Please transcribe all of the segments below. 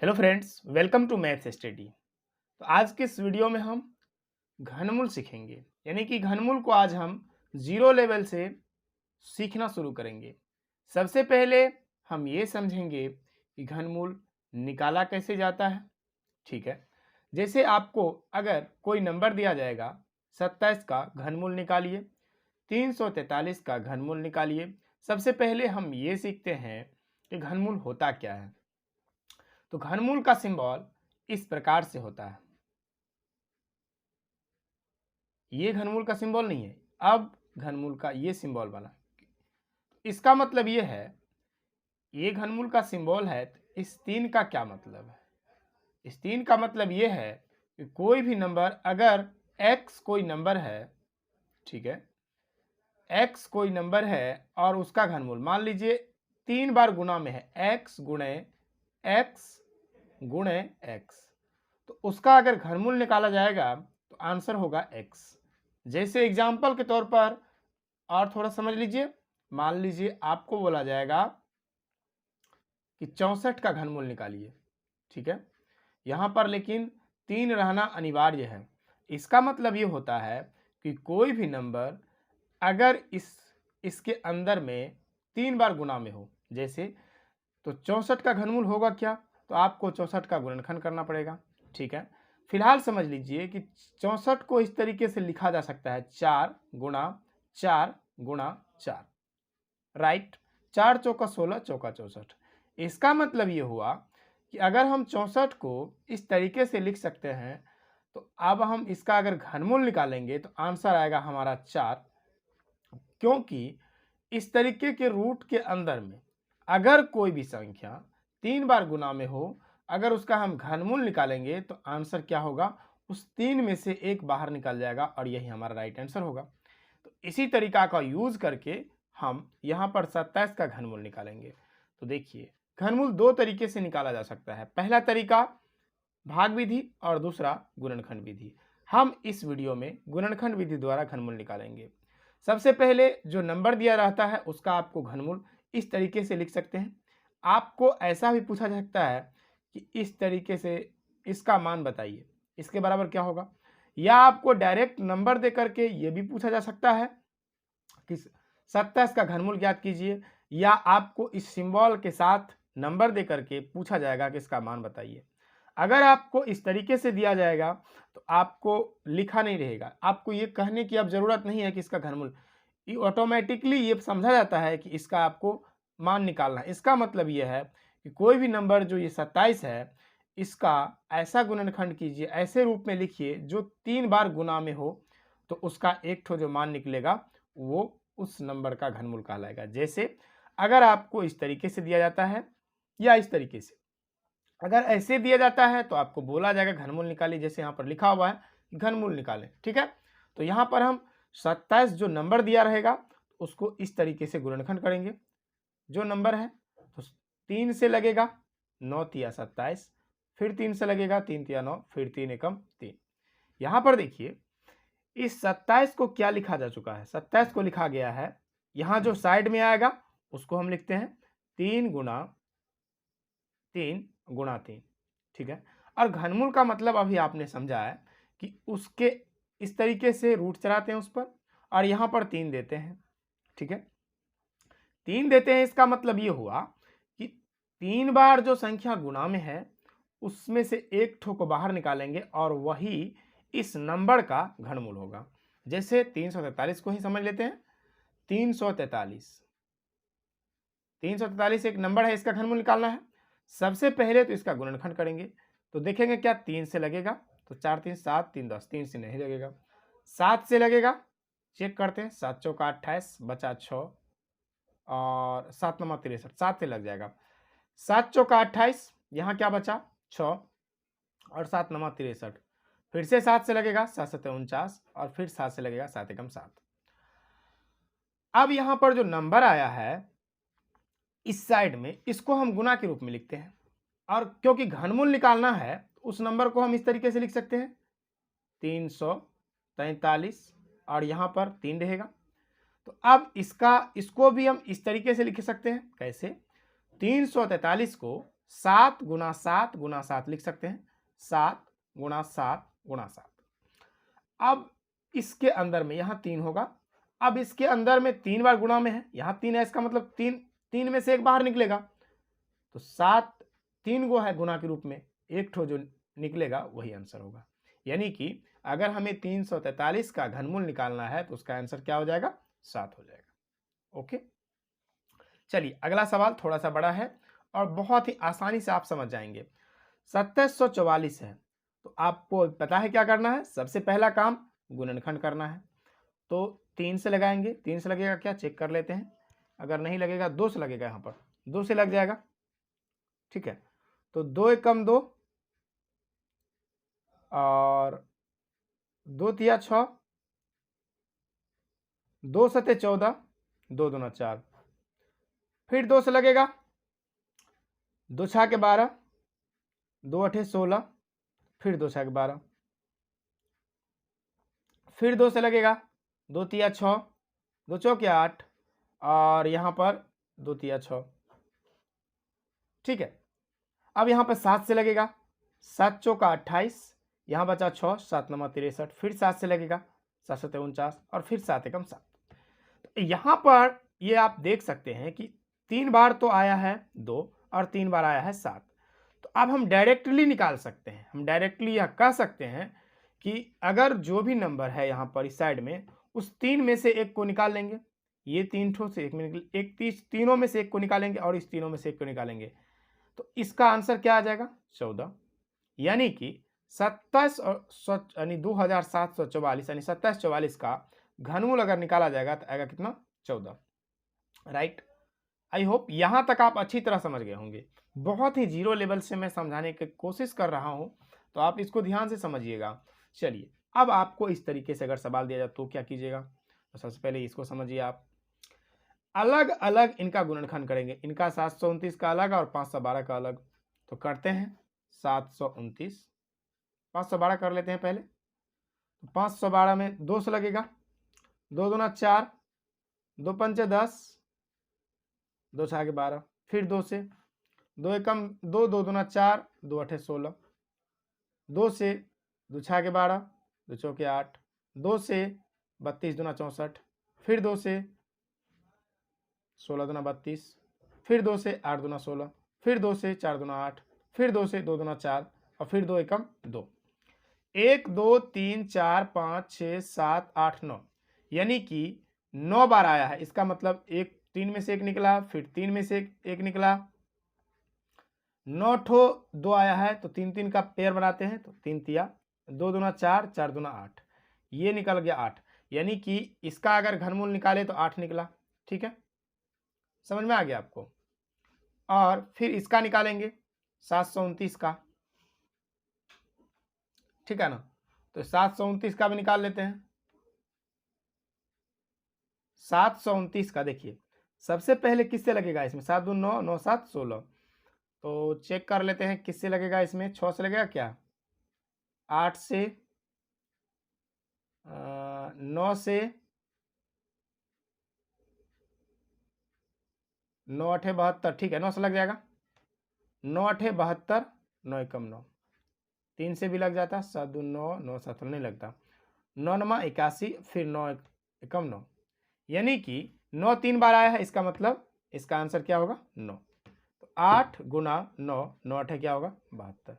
Hello friends, welcome to maths study. तो आज के इस वीडियो में हम घनमूल सीखेंगे, यानी कि घनमूल को आज हम जीरो लेवल से सीखना शुरू करेंगे। सबसे पहले हम ये समझेंगे कि घनमूल निकाला कैसे जाता है। ठीक है, जैसे आपको अगर कोई नंबर दिया जाएगा 27 का घनमूल निकालिए, 343 का घनमूल निकालिए। सबसे पहले हम ये सीखते हैं कि घनमूल होता क्या है। तो घनमूल का सिंबल इस प्रकार से होता है। ये घनमूल का सिंबल नहीं है, अब घनमूल का ये सिंबल बना। इसका मतलब ये है, ये घनमूल का सिंबल है, तो इस तीन का क्या मतलब है? इस तीन का मतलब ये है कि कोई भी नंबर, अगर x कोई नंबर है, ठीक है, x कोई नंबर है और उसका घनमूल मान लीजिए 3 बार गुना में है, x गुणे x, तो उसका अगर घनमूल निकाला जाएगा तो आंसर होगा x। जैसे एग्जाम्पल के तौर पर और थोड़ा समझ लीजिए, मान लीजिए आपको बोला जाएगा कि 64 का घनमूल निकालिए। ठीक है, यहाँ पर लेकिन 3 रहना अनिवार्य है। इसका मतलब ये होता है कि कोई भी नंबर अगर इसके अंदर में 3 बार गुना में हो, जैसे तो 64 का घनमूल होगा क्या, तो आपको 64 का गुणनखंड करना पड़ेगा। ठीक है, फिलहाल समझ लीजिए कि 64 को इस तरीके से लिखा जा सकता है 4 गुणा 4 गुणा 4, राइट। 4 चौका 16, चौका 64। इसका मतलब ये हुआ कि अगर हम 64 को इस तरीके से लिख सकते हैं, तो अब हम इसका अगर घनमूल निकालेंगे तो आंसर आएगा हमारा 4, क्योंकि इस तरीके के रूट के अंदर में अगर कोई भी संख्या 3 बार गुना में हो, अगर उसका हम घनमूल निकालेंगे तो आंसर क्या होगा, उस 3 में से एक बाहर निकल जाएगा और यही हमारा राइट आंसर होगा। तो इसी तरीका का यूज करके हम यहाँ पर 27 का घनमूल निकालेंगे। तो देखिए, घनमूल दो तरीके से निकाला जा सकता है। पहला तरीका भाग विधि और दूसरा गुणनखंड विधि। हम इस वीडियो में गुणनखंड विधि द्वारा घनमूल निकालेंगे। सबसे पहले जो नंबर दिया रहता है उसका आपको घनमूल इस तरीके से लिख सकते हैं। आपको ऐसा भी पूछा जा सकता है कि इस तरीके से इसका मान बताइए, इसके बराबर क्या होगा, या आपको डायरेक्ट नंबर दे करके ये भी पूछा जा सकता है कि 27 का घनमूल ज्ञात कीजिए, या आपको इस सिंबल के साथ नंबर दे करके पूछा जाएगा कि इसका मान बताइए। अगर आपको इस तरीके से दिया जाएगा तो आपको लिखा नहीं रहेगा, आपको ये कहने की अब जरूरत नहीं है कि इसका घनमूल, ये ऑटोमेटिकली ये समझा जाता है कि इसका आपको मान निकालना है। इसका मतलब ये है कि कोई भी नंबर जो ये 27 है, इसका ऐसा गुणनखंड कीजिए, ऐसे रूप में लिखिए जो 3 बार गुना में हो, तो उसका एक ठो जो मान निकलेगा वो उस नंबर का घनमूल कहलाएगा। जैसे अगर आपको इस तरीके से दिया जाता है या इस तरीके से, अगर ऐसे दिया जाता है तो आपको बोला जाएगा घनमूल निकालिए, जैसे यहाँ पर लिखा हुआ है घनमूल निकालें। ठीक है, तो यहाँ पर हम 27 जो नंबर दिया रहेगा उसको इस तरीके से गुणनखंड करेंगे। जो नंबर है तो 3 से लगेगा, 9 तिया 27, फिर 3 से लगेगा, 3 तिया 9, फिर 3 एकम 3। यहाँ पर देखिए, इस 27 को क्या लिखा जा चुका है, 27 को लिखा गया है, यहाँ जो साइड में आएगा उसको हम लिखते हैं 3 गुना 3 गुणा 3। ठीक है, और घनमूल का मतलब अभी आपने समझा है कि उसके इस तरीके से रूट चलाते हैं उस पर, और यहाँ पर 3 देते हैं। ठीक है, 3 देते हैं, इसका मतलब ये हुआ कि 3 बार जो संख्या गुणा में है उसमें से एक ठो को बाहर निकालेंगे और वही इस नंबर का घनमूल होगा। जैसे 343 को ही समझ लेते हैं, 343 एक नंबर है, इसका घनमूल निकालना है। सबसे पहले तो इसका गुणनखंड करेंगे, तो देखेंगे क्या 3 से लगेगा, तो 4 3 7 3 10, 3 से नहीं लगेगा। 7 से लगेगा, चेक करते हैं, 7 चौका 28, बचा 6 और 7 नंबर 63, 7 से लग जाएगा। 7 चौका 28, यहाँ क्या बचा 6 और 7 नंबर 63, फिर से 7 से लगेगा, 7 7 49 और फिर 7 से लगेगा, 7 एकम 7। अब यहाँ पर जो नंबर आया है इस साइड में, इसको हम गुना के रूप में लिखते हैं, और क्योंकि घनमूल निकालना है उस नंबर को हम इस तरीके से लिख सकते हैं 343, और यहाँ पर 3 रहेगा। तो अब इसको भी हम इस तरीके से लिख सकते हैं, कैसे, 343 को 7 गुना 7 गुना 7 लिख सकते हैं, 7 गुना 7 गुना 7। अब इसके अंदर में यहाँ 3 होगा, अब इसके अंदर में 3 बार गुणा में है, यहाँ 3 है, इसका मतलब 3 में से एक बाहर निकलेगा, तो 7 3 गो है गुणा के रूप में, एक ठो जो निकलेगा वही आंसर होगा। यानी कि अगर हमें 343 का घनमूल निकालना है तो उसका आंसर क्या हो जाएगा, 7 हो जाएगा। ओके, चलिए अगला सवाल थोड़ा सा बड़ा है और बहुत ही आसानी से आप समझ जाएंगे। 2744 है, तो आपको पता है क्या करना है, सबसे पहला काम गुणनखंड करना है। तो 3 से लगाएंगे, 3 से लगेगा क्या, चेक कर लेते हैं, अगर नहीं लगेगा 2 से लगेगा, यहाँ पर 2 से लग जाएगा, ठीक है। तो 2 एकम 2 और 2 तिया 6, 2 सते 14, 2 दूना 4, फिर 2 से लगेगा, 2 छा के 12, 2 अठे 16, फिर 2 छा के 12, फिर 2 से लगेगा, 2 तिया 6, 2 चौके 8 और यहाँ पर 2 तिया 6, ठीक है। अब यहाँ पर 7 से लगेगा, 7 चौका 28, यहाँ बचा 6, 7 नंबर 63, फिर 7 से लगेगा, 7 सते 49 और फिर 7 एकम 7। तो यहाँ पर ये आप देख सकते हैं कि 3 बार तो आया है 2 और 3 बार आया है 7। तो अब हम डायरेक्टली निकाल सकते हैं, हम डायरेक्टली यह कह सकते हैं कि अगर जो भी नंबर है यहाँ पर इस साइड में, उस 3 में से एक को निकाल लेंगे, ये 3 ठो से एक में एक तीनों में से एक को निकालेंगे और इस तीनों में से एक को निकालेंगे, तो इसका आंसर क्या आ जाएगा, 14। यानी कि 27 और यानी 2744 यानी 2744 का घनमूल अगर निकाला जाएगा तो आएगा कितना, 14, राइट। आई होप यहाँ तक आप अच्छी तरह समझ गए होंगे। बहुत ही जीरो लेवल से मैं समझाने की कोशिश कर रहा हूँ, तो आप इसको ध्यान से समझिएगा। चलिए अब आपको इस तरीके से अगर सवाल दिया जाए तो क्या कीजिएगा, तो सबसे पहले इसको समझिए आप, अलग अलग इनका गुणनखंड करेंगे, इनका 729 का अलग और 512 का अलग। तो करते हैं 729, 512 कर लेते हैं पहले। तो 512 में 2 से लगेगा, 2 दूना 4, 2 पंचे 10, 2 छाके 12, फिर 2 से, 2 एकम 2, 2 दूना 4, 2 अठे 16, 2 से 2 छाके 12, 2 चौके 8, 2 से 32 दूना 64, फिर 2 से 16 दूना 32, फिर 2 से 8 दूना 16, फिर 2 से 4 दूना 8, फिर 2 से 2 दूना 4 और फिर 2 एकम 2, 1 2 3 4 5 6 7 8 9, यानी कि 9 बार आया है। इसका मतलब एक 3 में से एक निकला, फिर 3 में से एक निकला, 9 ठो 2 आया है, तो 3 3 का पेयर बनाते हैं, तो 3 तिया 2 दूना 4, 4 दूना 8, ये निकल गया 8। यानी कि इसका अगर घनमूल निकाले तो 8 निकला, ठीक है, समझ में आ गया आपको। और फिर इसका निकालेंगे 729 का, ठीक है ना, तो 729 का भी निकाल लेते हैं। 729 का देखिए सबसे पहले किससे लगेगा, इसमें 7 दून 9, 9 7 16, तो चेक कर लेते हैं किससे लगेगा, इसमें 6 से लगेगा क्या, 8 से 9 से 9 अठे 72, ठीक है 9 से लग जाएगा, 9 अठे 72, 9 एकम 9, 3 से भी लग जाता, 7 दून 9, 9 7 नहीं लगता, 9 नमा 81, फिर 9 एकम 9, यानी कि 9 3 बार आया है, इसका मतलब इसका आंसर क्या होगा, 9। तो 8 गुना 9, 9 अठे क्या होगा, 72,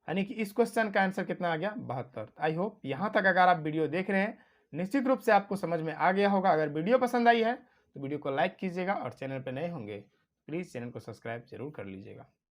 यानी कि इस क्वेश्चन का आंसर कितना आ गया, 72। आई होप यहाँ तक अगर आप वीडियो देख रहे हैं निश्चित रूप से आपको समझ में आ गया होगा। अगर वीडियो पसंद आई है तो वीडियो को लाइक कीजिएगा और चैनल पर नए होंगे प्लीज़ चैनल को सब्सक्राइब जरूर कर लीजिएगा।